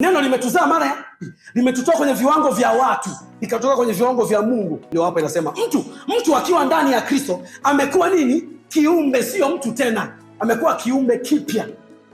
Neno limetuzaa mara limetutoa kwenye viwango vya watu likatoka kwenye viwango vya Mungu. Ndio hapa inasema mtu akiwa ndani ya Kristo amekuwa nini? Kiumbe, sio mtu tena, amekuwa kiumbe kipya.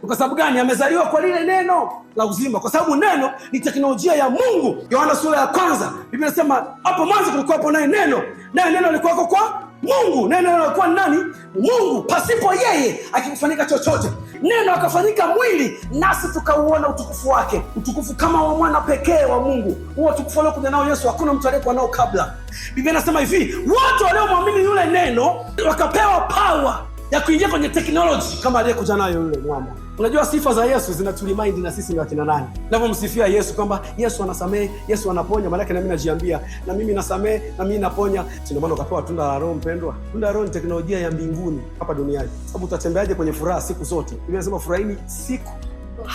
Kwa sababu gani? Amezaliwa kwa lile neno la uzima, kwa sababu neno ni teknolojia ya Mungu. Yohana sura ya 1 Biblia inasema hapo mwanzo kulikuwa naye neno, naye neno lilikuwa kwa Mungu, neno lilikuwa nani? Mungu. Pasipo yeye akikufanyika chochote. Neno akafanyika mwili, nasi tukauona utukufu wake, utukufu kama wa mwana pekee wa Mungu. Huo utukufu aliokuja nao Yesu hakuna mtu aliyekuwa nao kabla. Biblia inasema hivi, watu waliomwamini yule neno wakapewa power ya kuingia kwenye technology kama aliyekuja nayo yule mwamba. Unajua sifa za Yesu zinatulimind na sisi ni wakina nani? Ninapomsifia Yesu kwamba Yesu anasamehe, Yesu anaponya, maana yake na mimi najiambia na mimi nasamehe, na mimi naponya. Ndio maana ukapewa tunda la Roho mpendwa. Tunda la Roho ni teknolojia ya mbinguni hapa duniani. Sababu utatembeaje kwenye furaha siku zote? Biblia inasema furahini siku.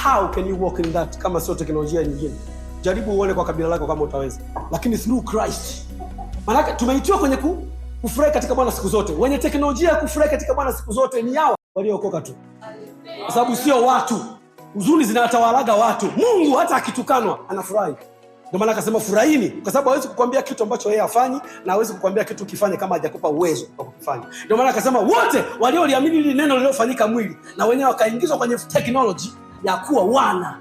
How can you walk in that kama sio teknolojia nyingine? Jaribu uone kwa kabila lako kama utaweza. Lakini through Christ. Maana yake tumeitiwa kwenye kufurahi katika Bwana siku zote. Wenye teknolojia ya kufurahi katika Bwana siku zote ni hao waliookoka tu. Kwa sababu sio watu. Huzuni zinatawalaga watu. Mungu hata akitukanwa anafurahi. Ndio maana akasema furahini, kwa sababu hawezi kukwambia kitu ambacho yeye hafanyi, na hawezi kukwambia kitu kifanye kama hajakupa uwezo wa kukifanya. Ndio maana akasema wote walioliamini hili neno lililofanyika mwili, na wenyewe wakaingizwa kwenye technology ya kuwa wana